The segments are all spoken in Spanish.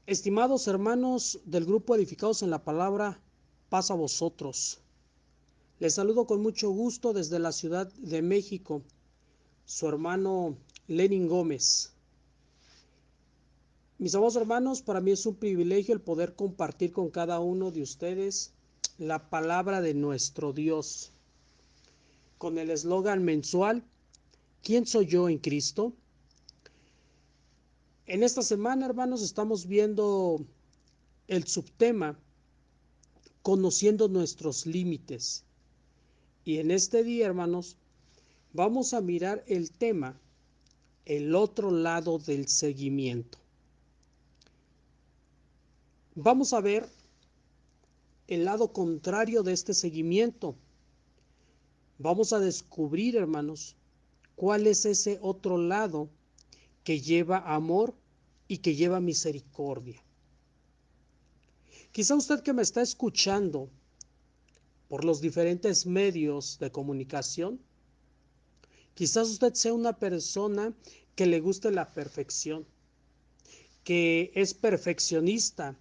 Estimados hermanos del grupo Edificados en la Palabra, paz a vosotros. Les saludo con mucho gusto desde la Ciudad de México, su hermano Lenin Gómez. Mis amados hermanos, para mí es un privilegio el poder compartir con cada uno de ustedes la palabra de nuestro Dios, con el eslogan mensual, ¿quién soy yo en Cristo? En esta semana, hermanos, estamos viendo el subtema conociendo nuestros límites. Y en este día, hermanos, vamos a mirar el tema, el otro lado del seguimiento. Vamos a ver el lado contrario de este seguimiento. Vamos a descubrir, hermanos, cuál es ese otro lado que lleva amor y que lleva misericordia. Quizá usted que me está escuchando por los diferentes medios de comunicación, quizás usted sea una persona que le guste la perfección, que es perfeccionista,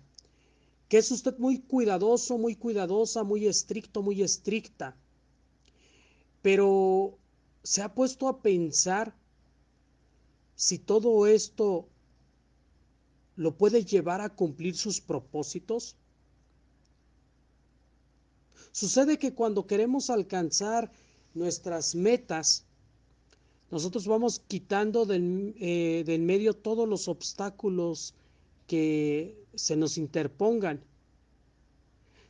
que es usted muy cuidadoso, muy cuidadosa, muy estricto, muy estricta, pero ¿se ha puesto a pensar si todo esto lo puede llevar a cumplir sus propósitos? Sucede que cuando queremos alcanzar nuestras metas, nosotros vamos quitando de en medio todos los obstáculos que se nos interpongan,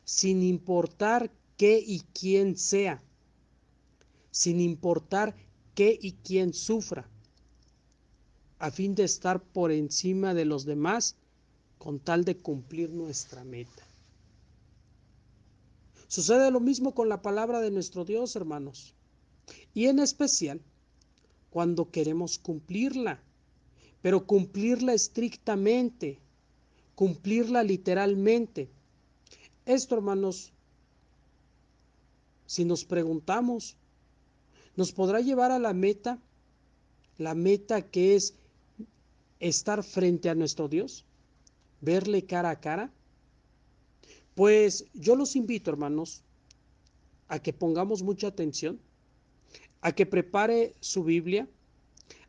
sin importar qué y quién sea, sin importar qué y quién sufra, a fin de estar por encima de los demás con tal de cumplir nuestra meta. Sucede lo mismo con la palabra de nuestro Dios, hermanos, y en especial cuando queremos cumplirla, pero cumplirla estrictamente, cumplirla literalmente. Esto, hermanos, si nos preguntamos, ¿nos podrá llevar a la meta que es estar frente a nuestro Dios, verle cara a cara? Pues yo los invito, hermanos, a que pongamos mucha atención, a que prepare su Biblia,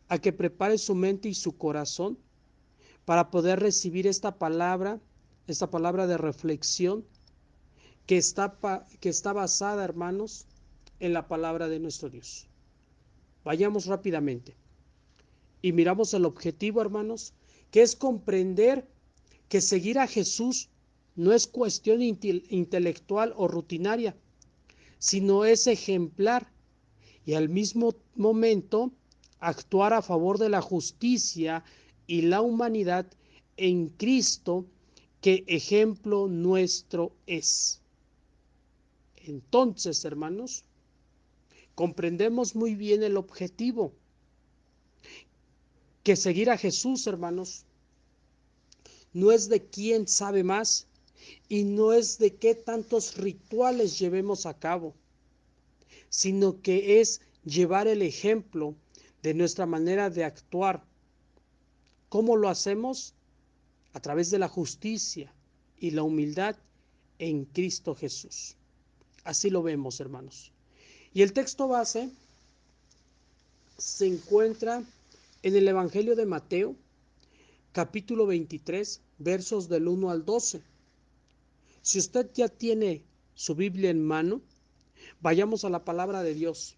a que prepare su mente y su corazón para poder recibir esta palabra de reflexión que está basada, hermanos, en la palabra de nuestro Dios. Vayamos rápidamente y miramos el objetivo, hermanos, que es comprender que seguir a Jesús no es cuestión intelectual o rutinaria, sino es ejemplar y al mismo momento actuar a favor de la justicia y la humanidad en Cristo, que ejemplo nuestro es. Entonces, hermanos, comprendemos muy bien el objetivo, que seguir a Jesús, hermanos, no es de quién sabe más y no es de qué tantos rituales llevemos a cabo, sino que es llevar el ejemplo de nuestra manera de actuar. ¿Cómo lo hacemos? A través de la justicia y la humildad en Cristo Jesús. Así lo vemos, hermanos. Y el texto base se encuentra en el Evangelio de Mateo, capítulo 23, versos del 1 al 12. Si usted ya tiene su Biblia en mano, vayamos a la palabra de Dios,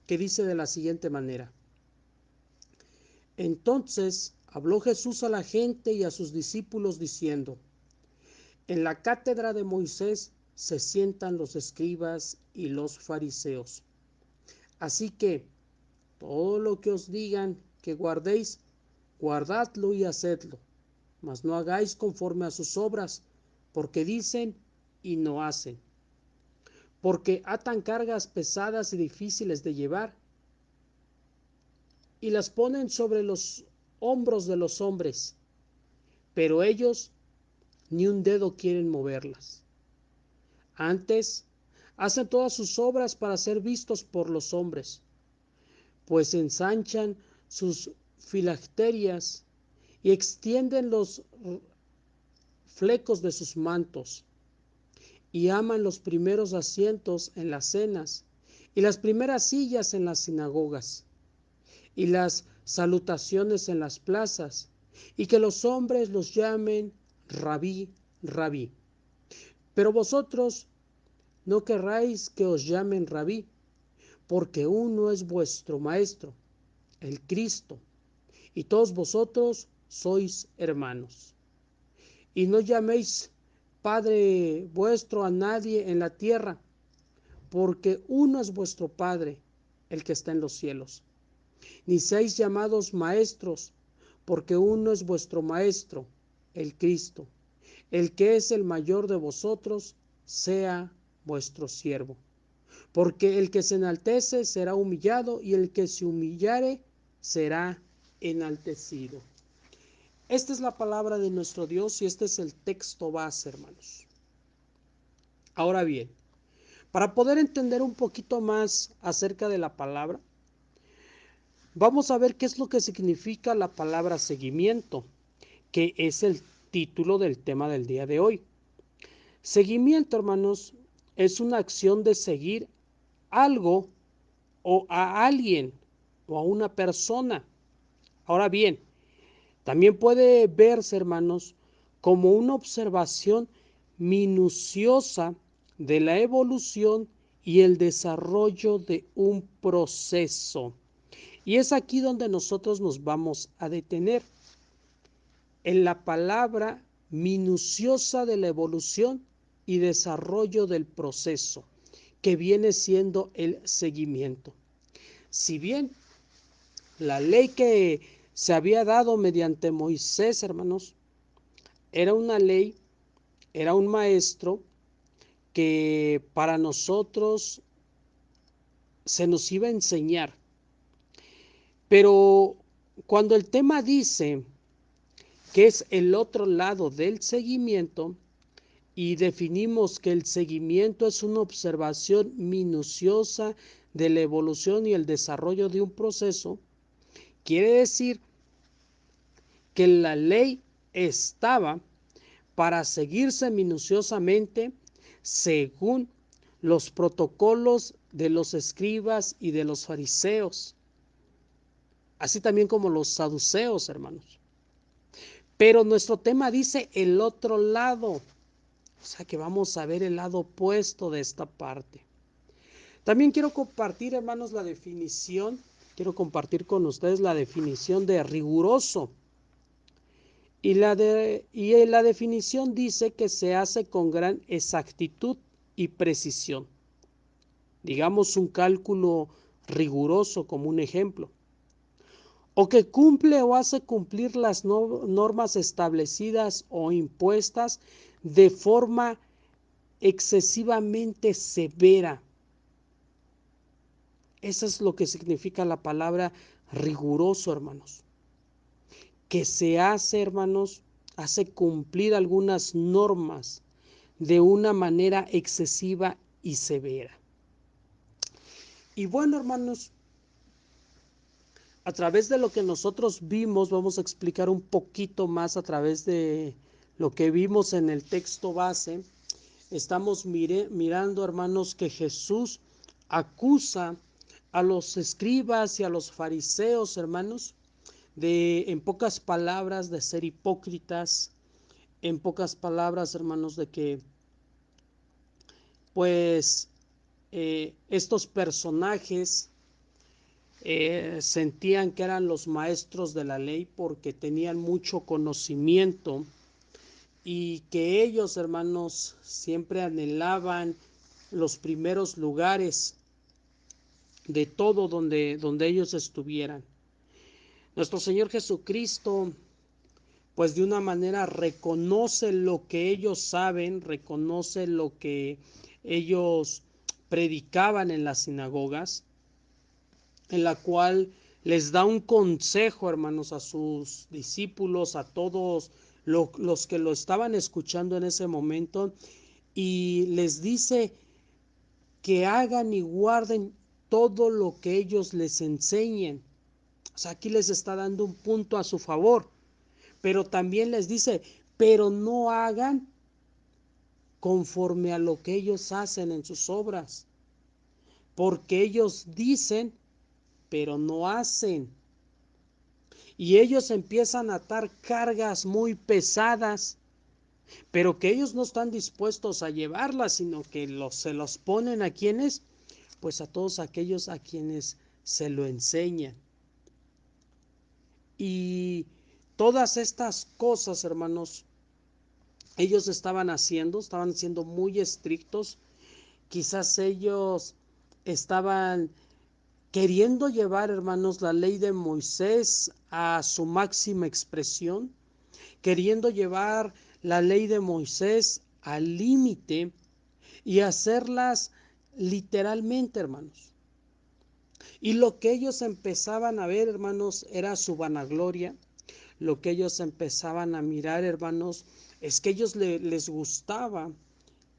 que dice de la siguiente manera. Entonces habló Jesús a la gente y a sus discípulos diciendo: en la cátedra de Moisés se sientan los escribas y los fariseos. Así que todo lo que os digan que guardéis, guardadlo y hacedlo, mas no hagáis conforme a sus obras, porque dicen y no hacen. Porque atan cargas pesadas y difíciles de llevar, y las ponen sobre los hombros de los hombres, pero ellos ni un dedo quieren moverlas. Antes, hacen todas sus obras para ser vistos por los hombres, pues ensanchan sus filacterias y extienden los flecos de sus mantos, y aman los primeros asientos en las cenas, y las primeras sillas en las sinagogas, y las salutaciones en las plazas, y que los hombres los llamen Rabí, Rabí. Pero vosotros no querráis que os llamen Rabí, porque uno es vuestro Maestro, el Cristo, y todos vosotros sois hermanos. Y no llaméis Padre vuestro a nadie en la tierra, porque uno es vuestro Padre, el que está en los cielos. Ni seáis llamados maestros, porque uno es vuestro Maestro, el Cristo. El que es el mayor de vosotros, sea vuestro siervo. Porque el que se enaltece será humillado, y el que se humillare será enaltecido. Esta es la palabra de nuestro Dios y este es el texto base, hermanos. Ahora bien, para poder entender un poquito más acerca de la palabra, vamos a ver qué es lo que significa la palabra seguimiento, que es el título del tema del día de hoy. Seguimiento, hermanos, es una acción de seguir algo o a alguien o a una persona. Ahora bien, también puede verse, hermanos, como una observación minuciosa de la evolución y el desarrollo de un proceso. Y es aquí donde nosotros nos vamos a detener, en la palabra minuciosa de la evolución y desarrollo del proceso, que viene siendo el seguimiento. Si bien la ley que se había dado mediante Moisés, hermanos, era una ley, era un maestro que para nosotros se nos iba a enseñar. Pero cuando el tema dice que es el otro lado del seguimiento y definimos que el seguimiento es una observación minuciosa de la evolución y el desarrollo de un proceso, quiere decir que la ley estaba para seguirse minuciosamente según los protocolos de los escribas y de los fariseos, así también como los saduceos, hermanos. Pero nuestro tema dice el otro lado, o sea que vamos a ver el lado opuesto de esta parte. También quiero compartir, hermanos, quiero compartir con ustedes la definición de riguroso. Y la definición dice que se hace con gran exactitud y precisión. Digamos un cálculo riguroso como un ejemplo. O que cumple o hace cumplir las normas establecidas o impuestas de forma excesivamente severa. Eso es lo que significa la palabra riguroso, hermanos. Que se hace, hermanos, hace cumplir algunas normas de una manera excesiva y severa. Y bueno, hermanos, a través de lo que nosotros vimos, vamos a explicar un poquito más a través de lo que vimos en el texto base. Estamos mirando, hermanos, que Jesús acusa a los escribas y a los fariseos, hermanos, en pocas palabras, de ser hipócritas, en pocas palabras, hermanos, de que pues estos personajes sentían que eran los maestros de la ley porque tenían mucho conocimiento y que ellos, hermanos, siempre anhelaban los primeros lugares de todo donde ellos estuvieran. Nuestro Señor Jesucristo, pues de una manera reconoce lo que ellos saben, reconoce lo que ellos predicaban en las sinagogas, en la cual les da un consejo, hermanos, a sus discípulos, a todos los que lo estaban escuchando en ese momento, y les dice que hagan y guarden todo lo que ellos les enseñen. O sea, aquí les está dando un punto a su favor, pero también les dice, pero no hagan conforme a lo que ellos hacen en sus obras, porque ellos dicen, pero no hacen. Y ellos empiezan a atar cargas muy pesadas, pero que ellos no están dispuestos a llevarlas, sino que se los ponen a quienes, pues a todos aquellos a quienes se lo enseñan. Y todas estas cosas, hermanos, ellos estaban siendo muy estrictos. Quizás ellos estaban queriendo llevar, hermanos, la ley de Moisés a su máxima expresión, queriendo llevar la ley de Moisés al límite y hacerlas literalmente, hermanos. Y lo que ellos empezaban a ver, hermanos, era su vanagloria. Lo que ellos empezaban a mirar, hermanos, es que ellos les gustaba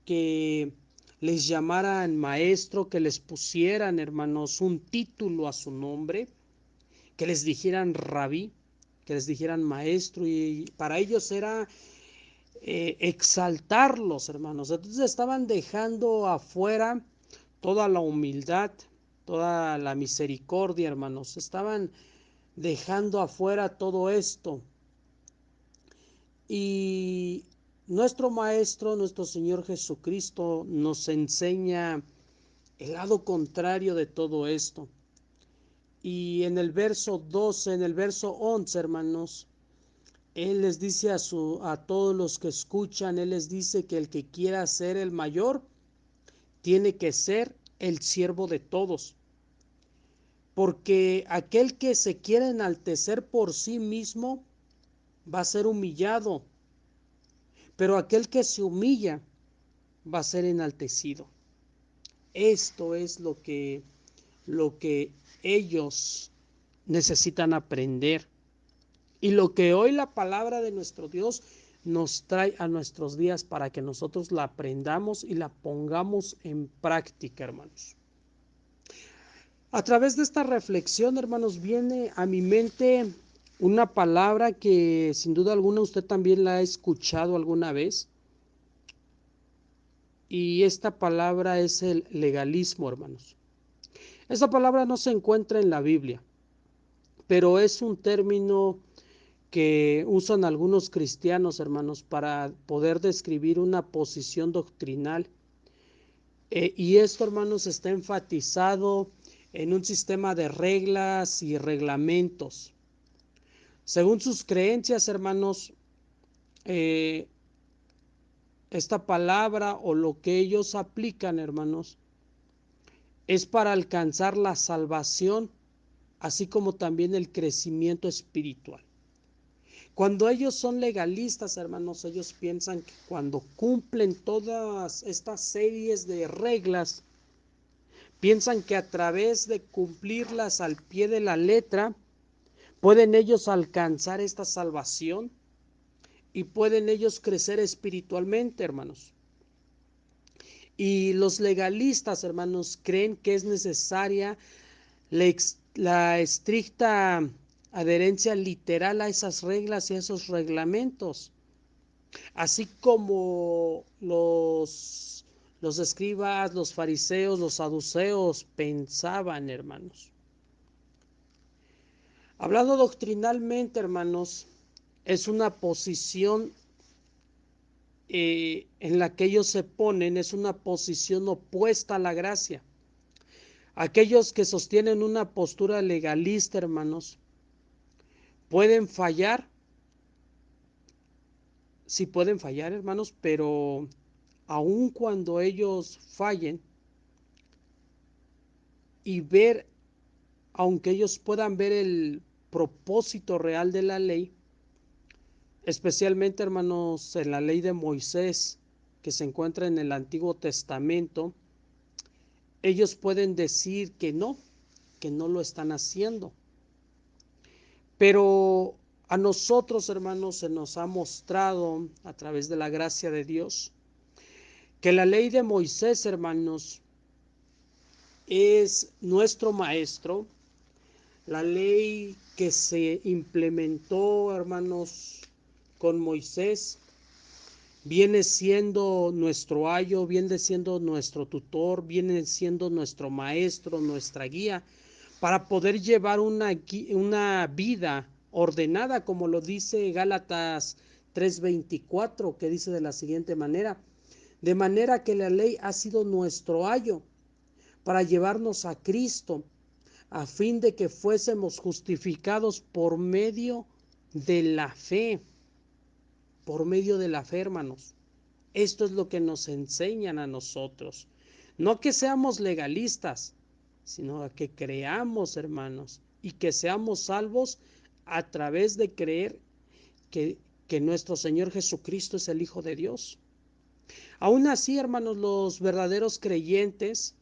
que les llamaran maestro, que les pusieran, hermanos, un título a su nombre, que les dijeran rabí, que les dijeran maestro, y para ellos era exaltarlos, hermanos. Entonces estaban dejando afuera toda la humildad, toda la misericordia, hermanos. Estaban dejando afuera todo esto. Y nuestro Maestro, nuestro Señor Jesucristo, nos enseña el lado contrario de todo esto. Y en el verso 12, en el verso 11, hermanos, Él les dice a todos los que escuchan, Él les dice que el que quiera ser el mayor, tiene que ser el siervo de todos. Porque aquel que se quiere enaltecer por sí mismo, va a ser humillado. Pero aquel que se humilla, va a ser enaltecido. Esto es lo que ellos necesitan aprender. Y lo que hoy la palabra de nuestro Dios nos trae a nuestros días para que nosotros la aprendamos y la pongamos en práctica, hermanos. A través de esta reflexión, hermanos, viene a mi mente una palabra que sin duda alguna usted también la ha escuchado alguna vez. Y esta palabra es el legalismo, hermanos. Esta palabra no se encuentra en la Biblia, pero es un término que usan algunos cristianos, hermanos, para poder describir una posición doctrinal. Y esto, hermanos, está enfatizado en un sistema de reglas y reglamentos. Según sus creencias, hermanos, esta palabra o lo que ellos aplican, hermanos, es para alcanzar la salvación, así como también el crecimiento espiritual. Cuando ellos son legalistas, hermanos, ellos piensan que cuando cumplen todas estas series de reglas, piensan que a través de cumplirlas al pie de la letra, pueden ellos alcanzar esta salvación y pueden ellos crecer espiritualmente, hermanos. Y los legalistas, hermanos, creen que es necesaria la estricta adherencia literal a esas reglas y a esos reglamentos. Así como los escribas, los fariseos, los saduceos pensaban, hermanos. Hablando doctrinalmente, hermanos, es una posición en la que ellos se ponen, es una posición opuesta a la gracia. Aquellos que sostienen una postura legalista, hermanos, pueden fallar, sí pueden fallar, hermanos, pero aun cuando ellos fallen y ver, aunque ellos puedan ver el propósito real de la ley, especialmente, hermanos, en la ley de Moisés que se encuentra en el Antiguo Testamento, ellos pueden decir que no lo están haciendo. Pero a nosotros, hermanos, se nos ha mostrado a través de la gracia de Dios que la ley de Moisés, hermanos, es nuestro maestro. La ley que se implementó, hermanos, con Moisés viene siendo nuestro ayo, viene siendo nuestro tutor, viene siendo nuestro maestro, nuestra guía, para poder llevar una vida ordenada, como lo dice Gálatas 3:24, que dice de la siguiente manera: de manera que la ley ha sido nuestro ayo para llevarnos a Cristo, a fin de que fuésemos justificados por medio de la fe, por medio de la fe, hermanos. Esto es lo que nos enseñan a nosotros. No que seamos legalistas, sino a que creamos, hermanos, y que seamos salvos a través de creer que nuestro Señor Jesucristo es el Hijo de Dios. Aún así, hermanos, los verdaderos creyentes,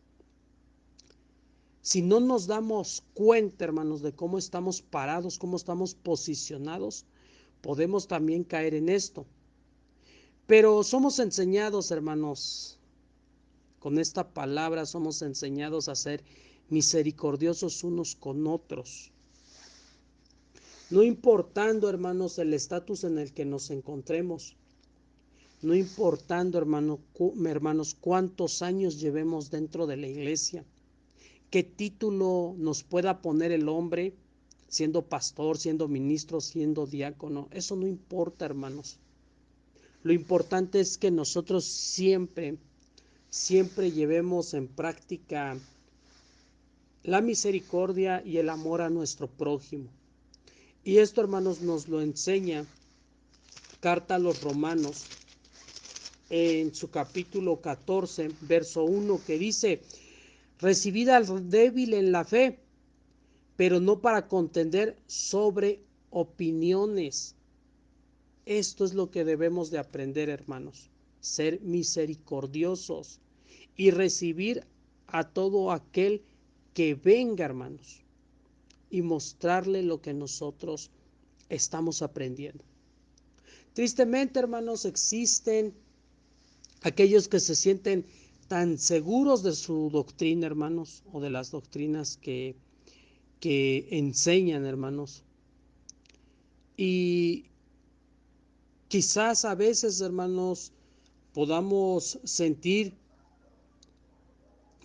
si no nos damos cuenta, hermanos, de cómo estamos parados, cómo estamos posicionados, podemos también caer en esto. Pero somos enseñados, hermanos, con esta palabra somos enseñados a ser misericordiosos unos con otros. No importando, hermanos, el estatus en el que nos encontremos. No importando, hermanos, cuántos años llevemos dentro de la iglesia. Qué título nos pueda poner el hombre, siendo pastor, siendo ministro, siendo diácono. Eso no importa, hermanos. Lo importante es que nosotros siempre llevemos en práctica la misericordia y el amor a nuestro prójimo. Y esto, hermanos, nos lo enseña Carta a los Romanos en su capítulo 14, verso 1, que dice: recibid al débil en la fe, pero no para contender sobre opiniones. Esto es lo que debemos de aprender, hermanos: ser misericordiosos y recibir a todo aquel que venga, hermanos, y mostrarle lo que nosotros estamos aprendiendo. Tristemente, hermanos, existen aquellos que se sienten tan seguros de su doctrina, hermanos, o de las doctrinas que enseñan, hermanos, y quizás a veces, hermanos, podamos sentir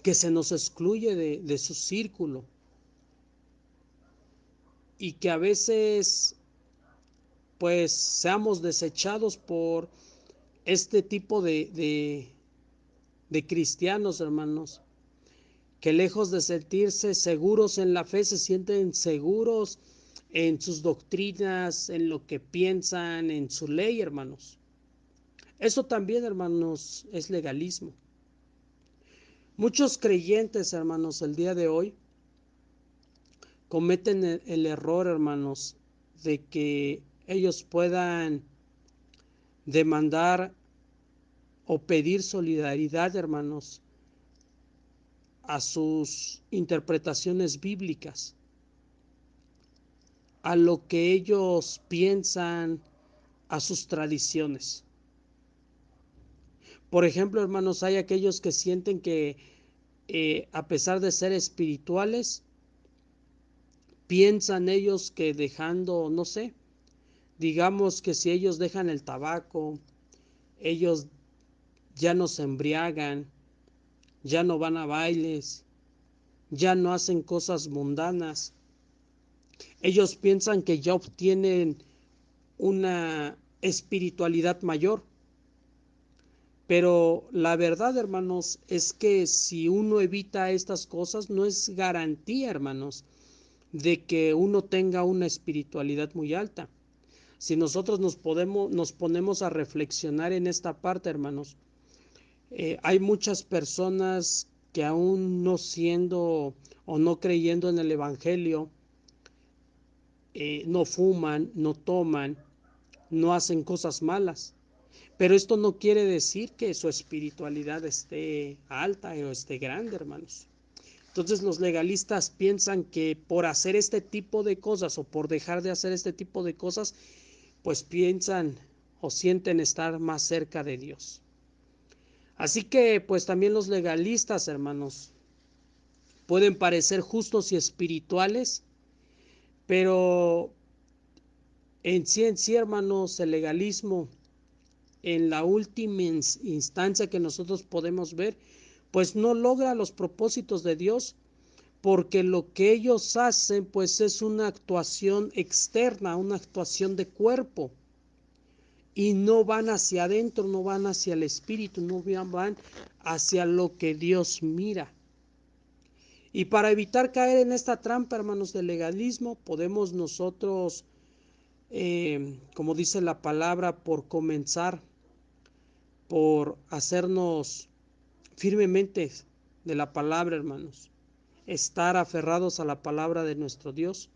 que se nos excluye de su círculo, y que a veces pues seamos desechados por este tipo de cristianos, hermanos, que lejos de sentirse seguros en la fe, se sienten seguros en sus doctrinas, en lo que piensan, en su ley, hermanos. Eso también, hermanos, es legalismo. Muchos creyentes, hermanos, el día de hoy cometen el error, hermanos, de que ellos puedan demandar o pedir solidaridad, hermanos, a sus interpretaciones bíblicas, a lo que ellos piensan, a sus tradiciones. Por ejemplo, hermanos, hay aquellos que sienten que a pesar de ser espirituales, piensan ellos que dejando, no sé, digamos que si ellos dejan el tabaco, ellos ya no se embriagan, ya no van a bailes, ya no hacen cosas mundanas. Ellos piensan que ya obtienen una espiritualidad mayor. Pero la verdad, hermanos, es que si uno evita estas cosas, no es garantía, hermanos, de que uno tenga una espiritualidad muy alta. Si nosotros nos ponemos a reflexionar en esta parte, hermanos, hay muchas personas que aún no siendo o no creyendo en el Evangelio, no fuman, no toman, no hacen cosas malas. Pero esto no quiere decir que su espiritualidad esté alta o esté grande, hermanos. Entonces los legalistas piensan que por hacer este tipo de cosas o por dejar de hacer este tipo de cosas, pues piensan o sienten estar más cerca de Dios. Así que pues también los legalistas, hermanos, pueden parecer justos y espirituales, pero en sí, hermanos, el legalismo en la última instancia que nosotros podemos ver, pues no logra los propósitos de Dios, porque lo que ellos hacen pues es una actuación externa, una actuación de cuerpo, y no van hacia adentro, no van hacia el espíritu, no van hacia lo que Dios mira. Y para evitar caer en esta trampa, hermanos, del legalismo, podemos nosotros, como dice la palabra, por comenzar, por hacernos firmemente de la palabra, hermanos, estar aferrados a la palabra de nuestro Dios,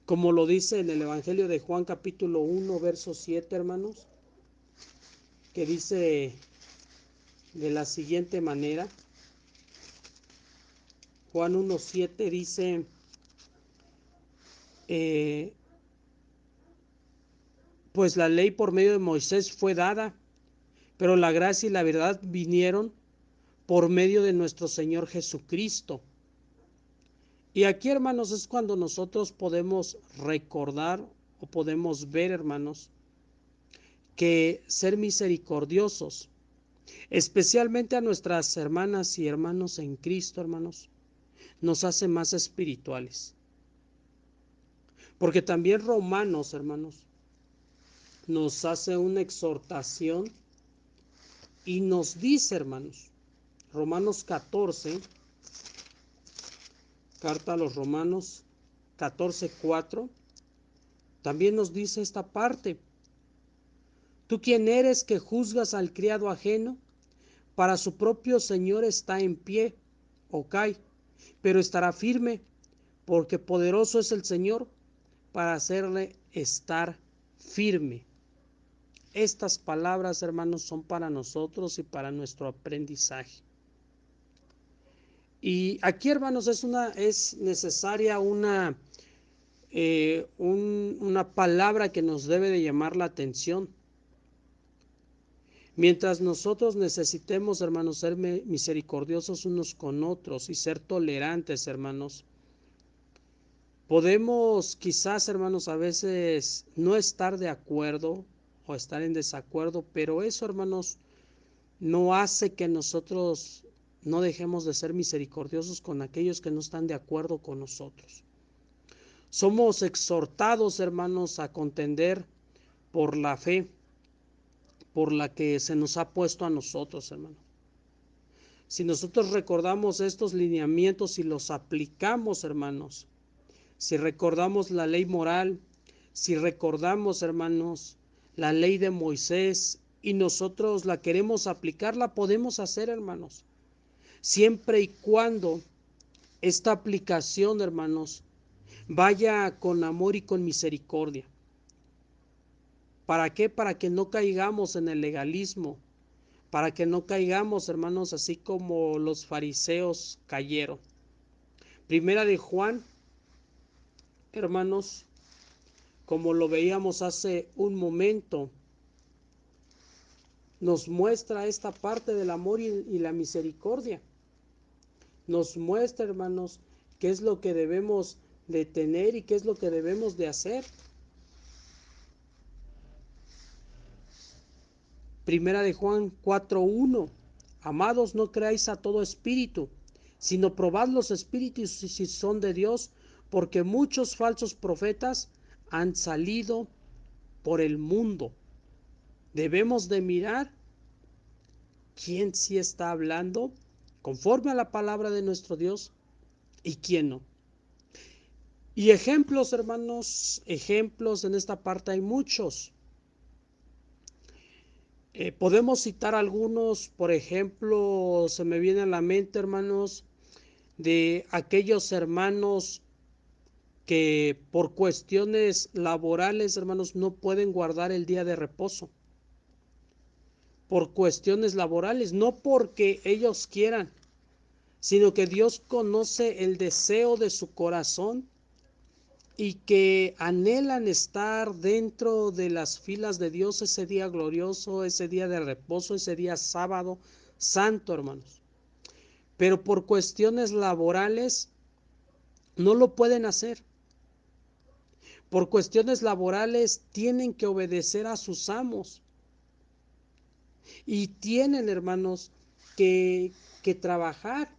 como lo dice en el Evangelio de Juan capítulo 1, verso 7, hermanos, que dice de la siguiente manera. Juan 1:7 dice, pues la ley por medio de Moisés fue dada, pero la gracia y la verdad vinieron por medio de nuestro Señor Jesucristo. Y aquí, hermanos, es cuando nosotros podemos recordar o podemos ver, hermanos, que ser misericordiosos, especialmente a nuestras hermanas y hermanos en Cristo, hermanos, nos hace más espirituales. Porque también Romanos, hermanos, nos hace una exhortación y nos dice, hermanos, Romanos 14, carta a los Romanos 14:4, también nos dice esta parte. ¿Tú quién eres que juzgas al criado ajeno? Para su propio Señor está en pie o cae, pero estará firme, porque poderoso es el Señor para hacerle estar firme. Estas palabras, hermanos, son para nosotros y para nuestro aprendizaje. Y aquí, hermanos, es necesaria una palabra que nos debe de llamar la atención. Mientras nosotros necesitemos, hermanos, ser misericordiosos unos con otros y ser tolerantes, hermanos, podemos quizás, hermanos, a veces no estar de acuerdo o estar en desacuerdo, pero eso, hermanos, no hace que nosotros no dejemos de ser misericordiosos con aquellos que no están de acuerdo con nosotros. Somos exhortados, hermanos, a contender por la fe, por la que se nos ha puesto a nosotros, hermanos. Si nosotros recordamos estos lineamientos y los aplicamos, hermanos, si recordamos la ley moral, si recordamos, hermanos, la ley de Moisés y nosotros la queremos aplicar, la podemos hacer, hermanos, siempre y cuando esta aplicación, hermanos, vaya con amor y con misericordia. ¿Para qué? Para que no caigamos en el legalismo, para que no caigamos, hermanos, así como los fariseos cayeron. Primera de Juan, hermanos, como lo veíamos hace un momento, nos muestra esta parte del amor y la misericordia. Nos muestra, hermanos, qué es lo que debemos de tener y qué es lo que debemos de hacer. Primera de Juan 4:1. Amados, no creáis a todo espíritu, sino probad los espíritus si son de Dios, porque muchos falsos profetas han salido por el mundo. Debemos de mirar quién sí está hablando conforme a la palabra de nuestro Dios y quién no. Y ejemplos, hermanos, ejemplos en esta parte hay muchos. Podemos citar algunos, por ejemplo, se me viene a la mente, hermanos, de aquellos hermanos que por cuestiones laborales, hermanos, no pueden guardar el día de reposo. Por cuestiones laborales, no porque ellos quieran, sino que Dios conoce el deseo de su corazón y que anhelan estar dentro de las filas de Dios ese día glorioso, ese día de reposo, ese día sábado santo, hermanos. Pero por cuestiones laborales no lo pueden hacer. Por cuestiones laborales tienen que obedecer a sus amos. y tienen, hermanos, que trabajar.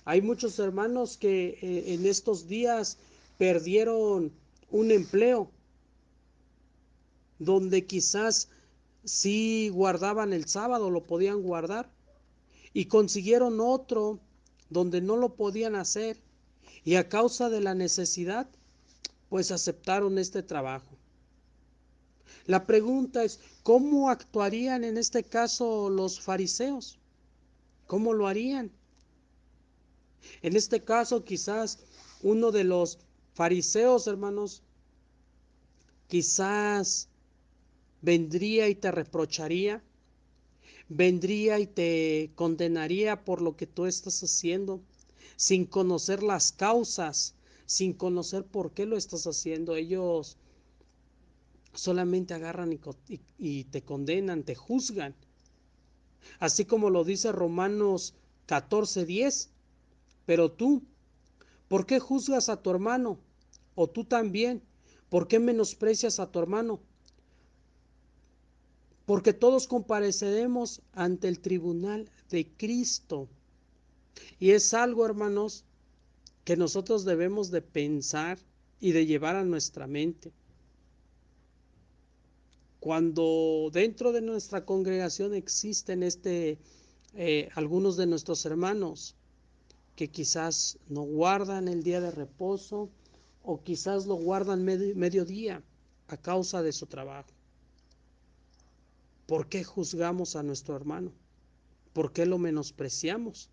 Hay muchos hermanos que en estos días perdieron un empleo donde quizás sí guardaban el sábado, lo podían guardar, y consiguieron otro donde no lo podían hacer, y a causa de la necesidad pues aceptaron este trabajo. La pregunta es, ¿cómo actuarían en este caso los fariseos? ¿Cómo lo harían? En este caso quizás uno de los fariseos, hermanos, quizás vendría y te reprocharía, vendría y te condenaría por lo que tú estás haciendo, sin conocer las causas, sin conocer por qué lo estás haciendo. Ellos solamente agarran y te condenan, te juzgan. Así como lo dice Romanos 14:10. Pero tú, ¿por qué juzgas a tu hermano? O tú también, ¿por qué menosprecias a tu hermano? Porque todos compareceremos ante el tribunal de Cristo. Y es algo, hermanos, que nosotros debemos de pensar y de llevar a nuestra mente. Cuando dentro de nuestra congregación existen algunos de nuestros hermanos que quizás no guardan el día de reposo o quizás lo guardan mediodía a causa de su trabajo. ¿Por qué juzgamos a nuestro hermano? ¿Por qué lo menospreciamos?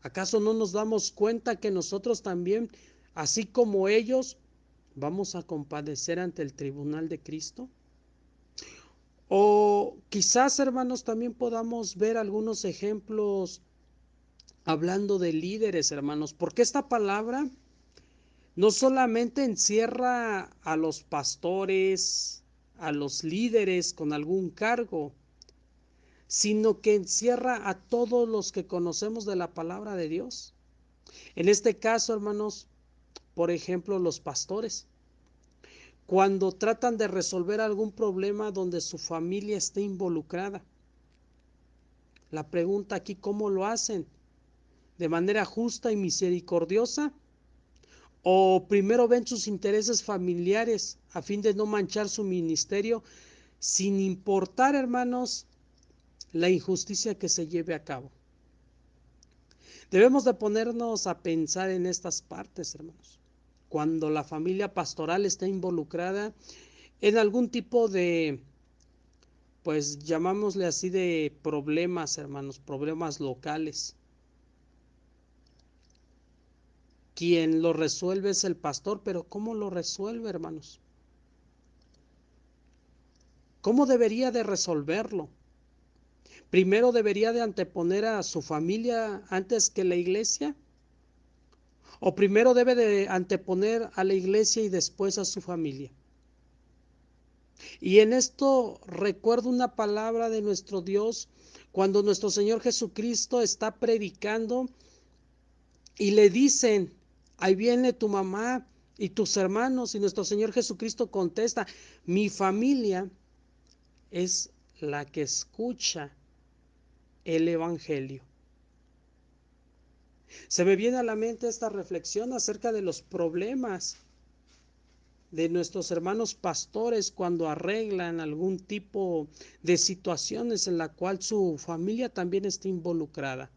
¿Acaso no nos damos cuenta que nosotros también, así como ellos, vamos a compadecer ante el tribunal de Cristo? O quizás, hermanos, también podamos ver algunos ejemplos hablando de líderes, hermanos, porque esta palabra no solamente encierra a los pastores, a los líderes con algún cargo, sino que encierra a todos los que conocemos de la palabra de Dios. En este caso, hermanos, por ejemplo, los pastores, cuando tratan de resolver algún problema donde su familia esté involucrada. La pregunta aquí, ¿cómo lo hacen? ¿De manera justa y misericordiosa? ¿O primero ven sus intereses familiares a fin de no manchar su ministerio, sin importar, hermanos, la injusticia que se lleve a cabo? Debemos de ponernos a pensar en estas partes, hermanos. Cuando la familia pastoral está involucrada en algún tipo de, pues llamámosle así, de problemas, hermanos, problemas locales. Quien lo resuelve es el pastor, pero ¿cómo lo resuelve, hermanos? ¿Cómo debería de resolverlo? Primero debería de anteponer a su familia antes que la iglesia, o primero debe de anteponer a la iglesia y después a su familia. Y en esto recuerdo una palabra de nuestro Dios cuando nuestro Señor Jesucristo está predicando y le dicen, ahí viene tu mamá y tus hermanos, y nuestro Señor Jesucristo contesta, mi familia es la que escucha el Evangelio. Se me viene a la mente esta reflexión acerca de los problemas de nuestros hermanos pastores cuando arreglan algún tipo de situaciones en la cual su familia también está involucrada.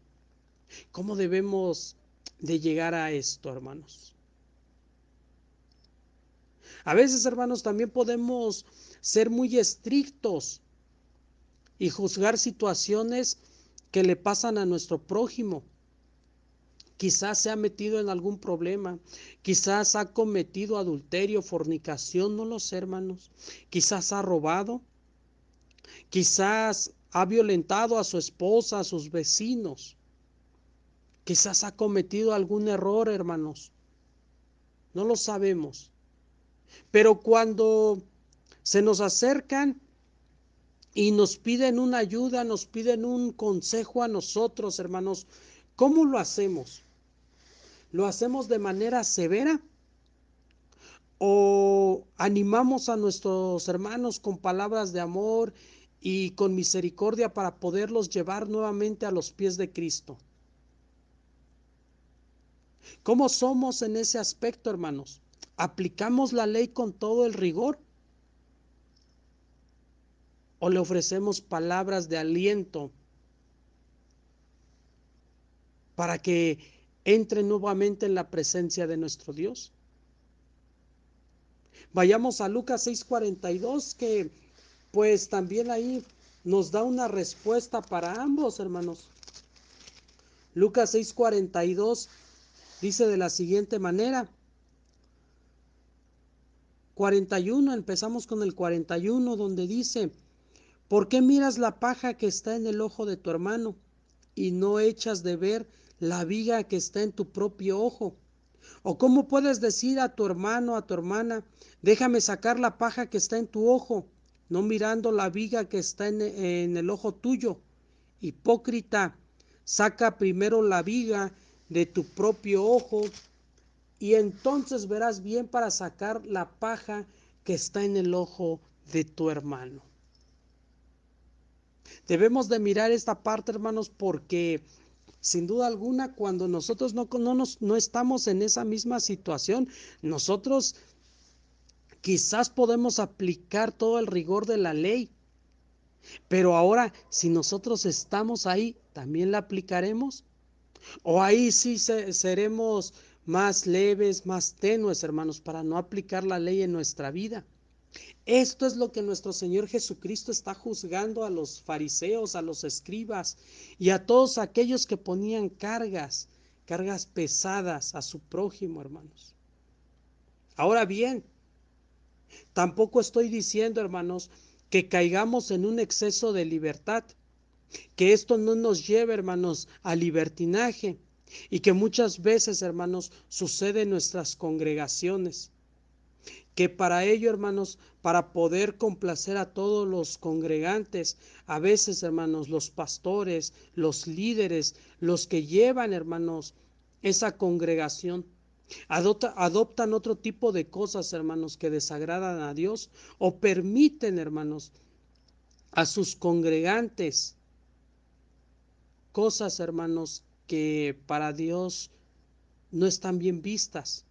¿Cómo debemos de llegar a esto, hermanos? A veces, hermanos, también podemos ser muy estrictos y juzgar situaciones que le pasan a nuestro prójimo. Quizás se ha metido en algún problema, quizás ha cometido adulterio, fornicación, no lo sé, hermanos. Quizás ha robado, quizás ha violentado a su esposa, a sus vecinos. Quizás ha cometido algún error, hermanos. No lo sabemos. Pero cuando se nos acercan y nos piden una ayuda, nos piden un consejo a nosotros, hermanos, ¿cómo lo hacemos? ¿Lo hacemos de manera severa? ¿O animamos a nuestros hermanos con palabras de amor y con misericordia para poderlos llevar nuevamente a los pies de Cristo. ¿Cómo somos en ese aspecto, hermanos? ¿Aplicamos la ley con todo el rigor? ¿O le ofrecemos palabras de aliento para que entre nuevamente en la presencia de nuestro Dios? Vayamos a Lucas 6:42, que pues también ahí nos da una respuesta para ambos, hermanos. Lucas 6:42 dice de la siguiente manera. 41, empezamos con el 41, donde dice: ¿por qué miras la paja que está en el ojo de tu hermano y no echas de ver la viga que está en tu propio ojo? ¿O cómo puedes decir a tu hermano, a tu hermana, déjame sacar la paja que está en tu ojo, no mirando la viga que está en el ojo tuyo? Hipócrita, saca primero la viga de tu propio ojo y entonces verás bien para sacar la paja que está en el ojo de tu hermano. Debemos de mirar esta parte, hermanos, porque sin duda alguna, cuando nosotros no estamos en esa misma situación, nosotros quizás podemos aplicar todo el rigor de la ley, pero ahora si nosotros estamos ahí, ¿también la aplicaremos? ¿O ahí sí seremos más leves, más tenues, hermanos, para no aplicar la ley en nuestra vida? Esto es lo que nuestro Señor Jesucristo está juzgando a los fariseos, a los escribas y a todos aquellos que ponían cargas pesadas a su prójimo, hermanos. Ahora bien, tampoco estoy diciendo, hermanos, que caigamos en un exceso de libertad, que esto no nos lleve, hermanos, a libertinaje y que muchas veces, hermanos, sucede en nuestras congregaciones. Que para ello, hermanos, para poder complacer a todos los congregantes, a veces, hermanos, los pastores, los líderes, los que llevan, hermanos, esa congregación, adoptan otro tipo de cosas, hermanos, que desagradan a Dios, o permiten, hermanos, a sus congregantes cosas, hermanos, que para Dios no están bien vistas.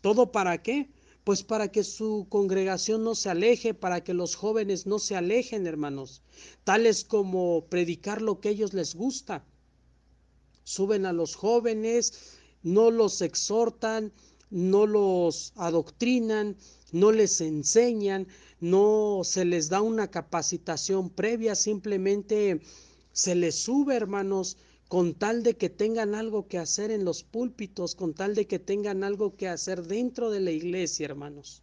¿Todo para qué? Pues para que su congregación no se aleje, para que los jóvenes no se alejen, hermanos, tales como predicar lo que a ellos les gusta. Suben a los jóvenes, no los exhortan, no los adoctrinan, no les enseñan, no se les da una capacitación previa, simplemente se les sube, hermanos, con tal de que tengan algo que hacer en los púlpitos, con tal de que tengan algo que hacer dentro de la iglesia, hermanos.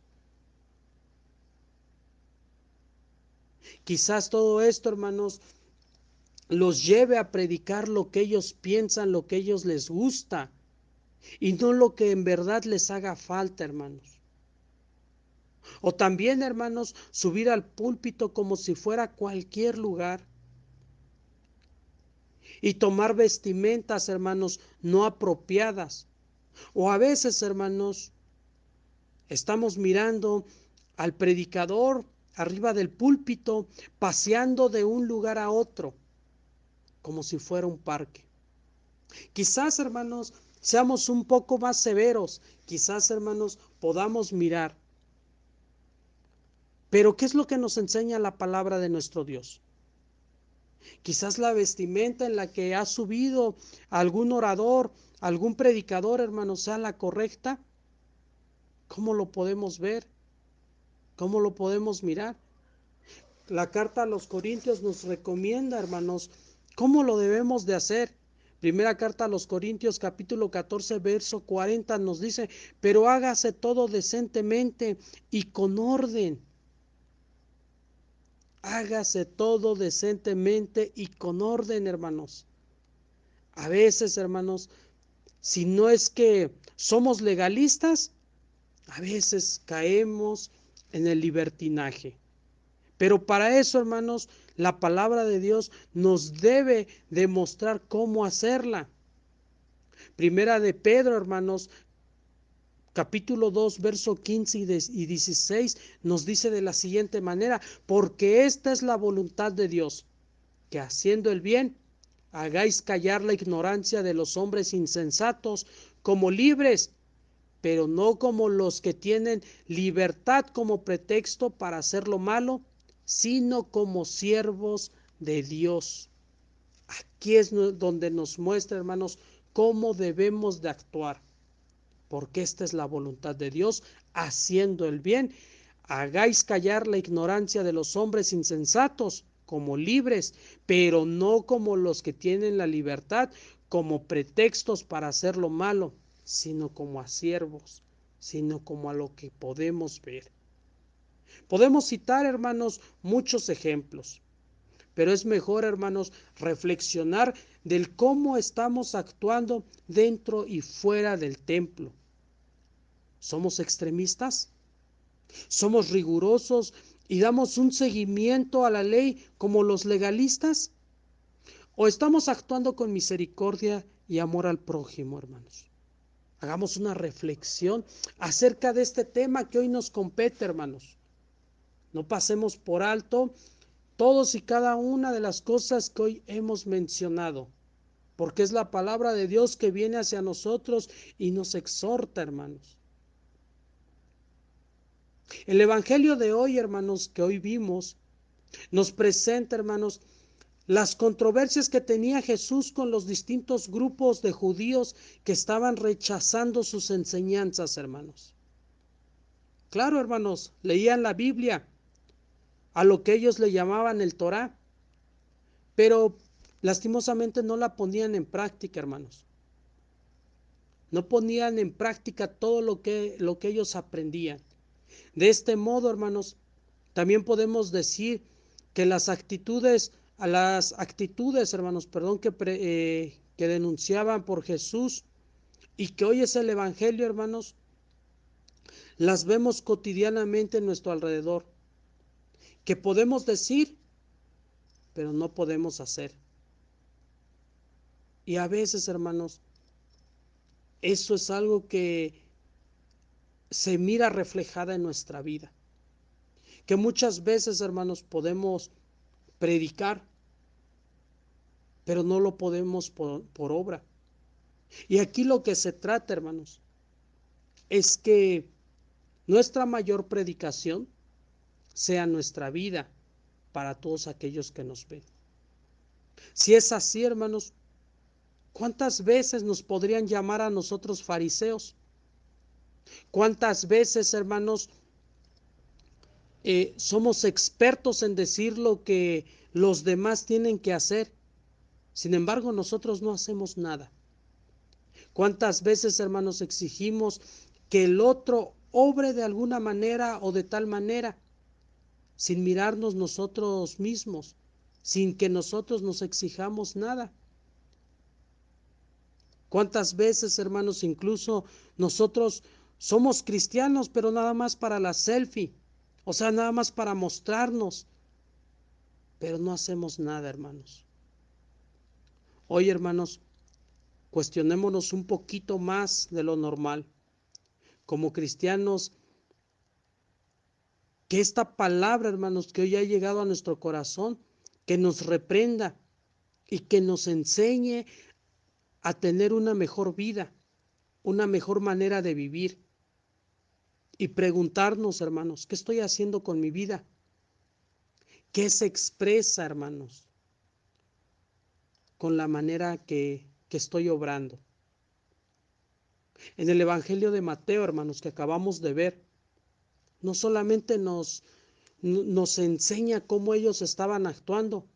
Quizás todo esto, hermanos, los lleve a predicar lo que ellos piensan, lo que a ellos les gusta, y no lo que en verdad les haga falta, hermanos. O también, hermanos, subir al púlpito como si fuera cualquier lugar y tomar vestimentas, hermanos, no apropiadas. O a veces, hermanos, estamos mirando al predicador arriba del púlpito, paseando de un lugar a otro, como si fuera un parque. Quizás, hermanos, seamos un poco más severos, quizás, hermanos, podamos mirar. Pero ¿qué es lo que nos enseña la palabra de nuestro Dios? Quizás la vestimenta en la que ha subido algún orador, algún predicador, hermanos, sea la correcta. ¿Cómo lo podemos ver? ¿Cómo lo podemos mirar? La carta a los Corintios nos recomienda, hermanos, cómo lo debemos de hacer. Primera carta a los Corintios, capítulo 14, verso 40, nos dice: pero hágase todo decentemente y con orden. Hágase todo decentemente y con orden, hermanos. A veces, hermanos, si no es que somos legalistas, a veces caemos en el libertinaje. Pero para eso, hermanos, la palabra de Dios nos debe demostrar cómo hacerla. Primera de Pedro, hermanos, capítulo 2, verso 15 y 16 nos dice de la siguiente manera: porque esta es la voluntad de Dios, que haciendo el bien hagáis callar la ignorancia de los hombres insensatos, como libres, pero no como los que tienen libertad como pretexto para hacer lo malo, sino como siervos de Dios. Aquí es donde nos muestra, hermanos, cómo debemos de actuar, porque esta es la voluntad de Dios, haciendo el bien, hagáis callar la ignorancia de los hombres insensatos, como libres, pero no como los que tienen la libertad como pretextos para hacer lo malo, sino como a siervos, sino como a lo que podemos ver. Podemos citar, hermanos, muchos ejemplos, pero es mejor, hermanos, reflexionar del cómo estamos actuando dentro y fuera del templo. ¿Somos extremistas? ¿Somos rigurosos y damos un seguimiento a la ley como los legalistas? ¿O estamos actuando con misericordia y amor al prójimo, hermanos? Hagamos una reflexión acerca de este tema que hoy nos compete, hermanos. No pasemos por alto todos y cada una de las cosas que hoy hemos mencionado, porque es la palabra de Dios que viene hacia nosotros y nos exhorta, hermanos. El evangelio de hoy, hermanos, que hoy vimos, nos presenta, hermanos, las controversias que tenía Jesús con los distintos grupos de judíos que estaban rechazando sus enseñanzas, hermanos. Claro, hermanos, leían la Biblia, a lo que ellos le llamaban el Torá, pero lastimosamente no la ponían en práctica, hermanos. No ponían en práctica todo lo que ellos aprendían. De este modo, hermanos, también podemos decir que las actitudes, hermanos, perdón, que denunciaban por Jesús y que hoy es el evangelio, hermanos, las vemos cotidianamente en nuestro alrededor, que podemos decir, pero no podemos hacer. Y a veces, hermanos, eso es algo que se mira reflejada en nuestra vida, que muchas veces, hermanos, podemos predicar, pero no lo podemos por obra. Y aquí lo que se trata, hermanos, es que nuestra mayor predicación sea nuestra vida para todos aquellos que nos ven. Si es así, hermanos, ¿cuántas veces nos podrían llamar a nosotros fariseos? ¿Cuántas veces, hermanos, somos expertos en decir lo que los demás tienen que hacer? Sin embargo, nosotros no hacemos nada. ¿Cuántas veces, hermanos, exigimos que el otro obre de alguna manera o de tal manera, sin mirarnos nosotros mismos, sin que nosotros nos exijamos nada? ¿Cuántas veces, hermanos, incluso nosotros somos cristianos, pero nada más para la selfie? O sea, nada más para mostrarnos, pero no hacemos nada, hermanos. Hoy, hermanos, cuestionémonos un poquito más de lo normal. Como cristianos, que esta palabra, hermanos, que hoy ha llegado a nuestro corazón, que nos reprenda y que nos enseñe a tener una mejor vida, una mejor manera de vivir. Y preguntarnos, hermanos, ¿qué estoy haciendo con mi vida? ¿Qué se expresa, hermanos, con la manera que estoy obrando? En el Evangelio de Mateo, hermanos, que acabamos de ver, no solamente nos enseña cómo ellos estaban actuando,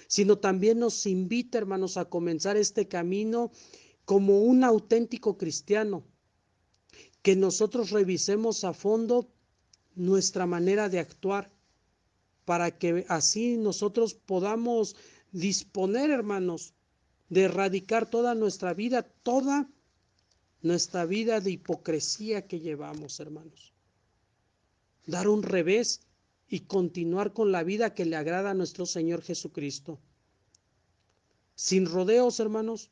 sino también nos invita, hermanos, a comenzar este camino como un auténtico cristiano, que nosotros revisemos a fondo nuestra manera de actuar, para que así nosotros podamos disponer, hermanos, de erradicar toda nuestra vida de hipocresía que llevamos, hermanos. Dar un revés y continuar con la vida que le agrada a nuestro Señor Jesucristo. Sin rodeos, hermanos,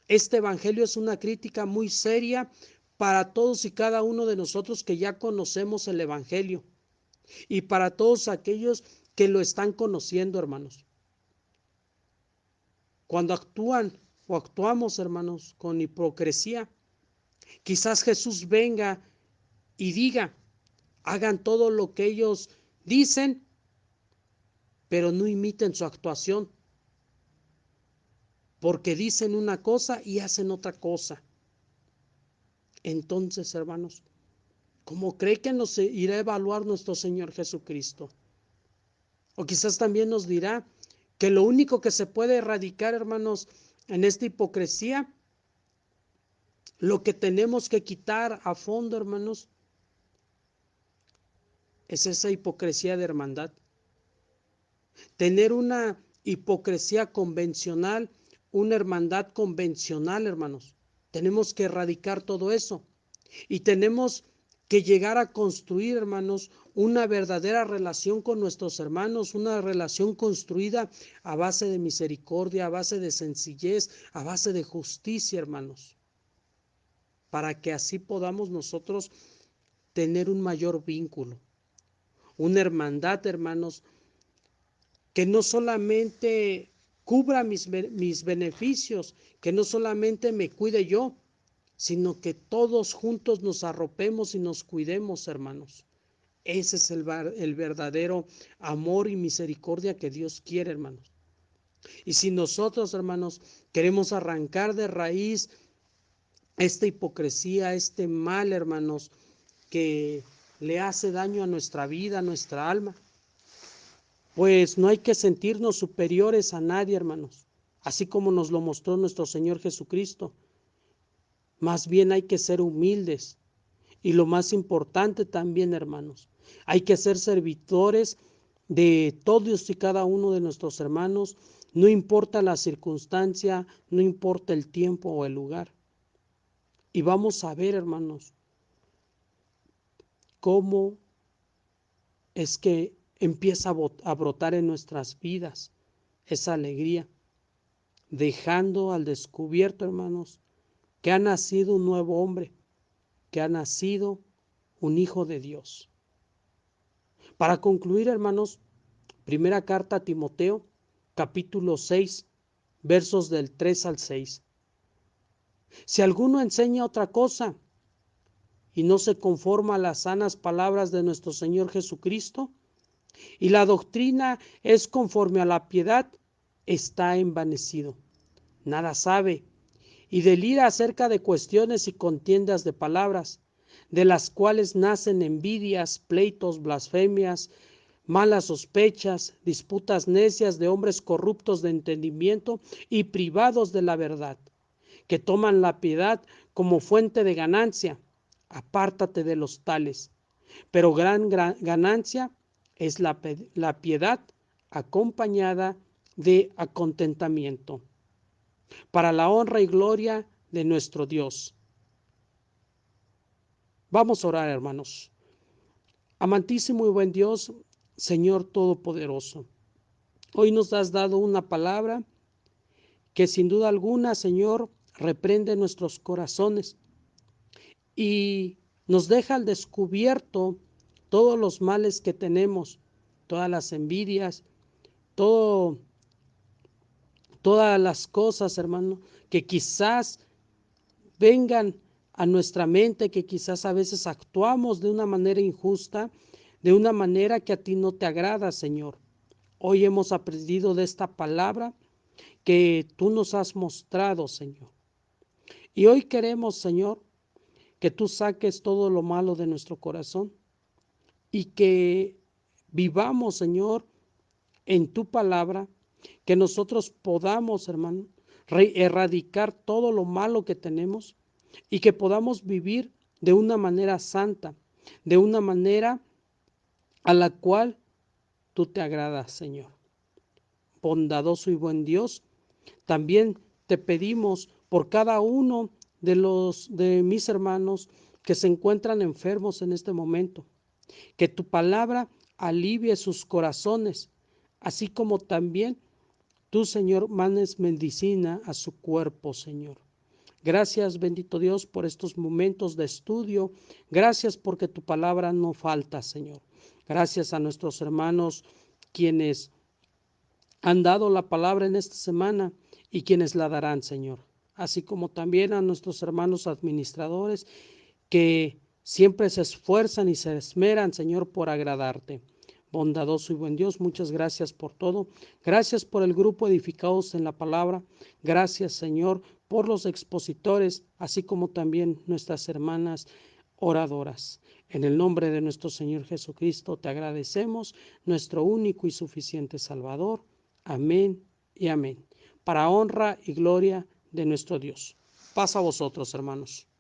este evangelio es una crítica muy seria para todos y cada uno de nosotros que ya conocemos el Evangelio y para todos aquellos que lo están conociendo, hermanos. Cuando actúan o actuamos, hermanos, con hipocresía, quizás Jesús venga y diga, hagan todo lo que ellos dicen, pero no imiten su actuación, porque dicen una cosa y hacen otra cosa. Entonces, hermanos, ¿cómo cree que nos irá a evaluar nuestro Señor Jesucristo? O quizás también nos dirá que lo único que se puede erradicar, hermanos, en esta hipocresía, lo que tenemos que quitar a fondo, hermanos, es esa hipocresía de hermandad. Tener una hipocresía convencional, una hermandad convencional, hermanos. Tenemos que erradicar todo eso. Y tenemos que llegar a construir, hermanos, una verdadera relación con nuestros hermanos, una relación construida a base de misericordia, a base de sencillez, a base de justicia, hermanos, para que así podamos nosotros tener un mayor vínculo, una hermandad, hermanos, que no solamente cubra mis beneficios, que no solamente me cuide yo, sino que todos juntos nos arropemos y nos cuidemos, hermanos. Ese es el verdadero amor y misericordia que Dios quiere, hermanos. Y si nosotros, hermanos, queremos arrancar de raíz esta hipocresía, este mal, hermanos, que le hace daño a nuestra vida, a nuestra alma, pues no hay que sentirnos superiores a nadie, hermanos, así como nos lo mostró nuestro Señor Jesucristo. Más bien hay que ser humildes. Y lo más importante también, hermanos, hay que ser servidores de todos y cada uno de nuestros hermanos, no importa la circunstancia, no importa el tiempo o el lugar. Y vamos a ver, hermanos, cómo es que empieza a brotar en nuestras vidas esa alegría, dejando al descubierto, hermanos, que ha nacido un nuevo hombre, que ha nacido un hijo de Dios. Para concluir, hermanos, primera carta a Timoteo, capítulo 6, versos del 3 al 6. Si alguno enseña otra cosa y no se conforma a las sanas palabras de nuestro Señor Jesucristo, y la doctrina es conforme a la piedad, está envanecido. Nada sabe, y delira acerca de cuestiones y contiendas de palabras, de las cuales nacen envidias, pleitos, blasfemias, malas sospechas, disputas necias de hombres corruptos de entendimiento y privados de la verdad, que toman la piedad como fuente de ganancia. Apártate de los tales. Pero gran ganancia es la piedad acompañada de acontentamiento, para la honra y gloria de nuestro Dios. Vamos a orar, hermanos. Amantísimo y buen Dios, Señor Todopoderoso, hoy nos has dado una palabra que sin duda alguna, Señor, reprende nuestros corazones y nos deja al descubierto todos los males que tenemos, todas las envidias, todas las cosas, hermano, que quizás vengan a nuestra mente, que quizás a veces actuamos de una manera injusta, de una manera que a ti no te agrada, Señor. Hoy hemos aprendido de esta palabra que tú nos has mostrado, Señor. Y hoy queremos, Señor, que tú saques todo lo malo de nuestro corazón y que vivamos, Señor, en tu palabra, que nosotros podamos, hermano, erradicar todo lo malo que tenemos y que podamos vivir de una manera santa, de una manera a la cual tú te agradas, Señor. Bondadoso y buen Dios, también te pedimos por cada uno de mis hermanos que se encuentran enfermos en este momento, que tu palabra alivie sus corazones, así como también tú, Señor, mandes medicina a su cuerpo, Señor. Gracias, bendito Dios, por estos momentos de estudio. Gracias porque tu palabra no falta, Señor. Gracias a nuestros hermanos quienes han dado la palabra en esta semana y quienes la darán, Señor. Así como también a nuestros hermanos administradores que siempre se esfuerzan y se esmeran, Señor, por agradarte. Bondadoso y buen Dios, muchas gracias por todo. Gracias por el grupo edificados en la palabra. Gracias, Señor, por los expositores, así como también nuestras hermanas oradoras. En el nombre de nuestro Señor Jesucristo te agradecemos, nuestro único y suficiente Salvador. Amén y amén. Para honra y gloria de nuestro Dios. Paz a vosotros, hermanos.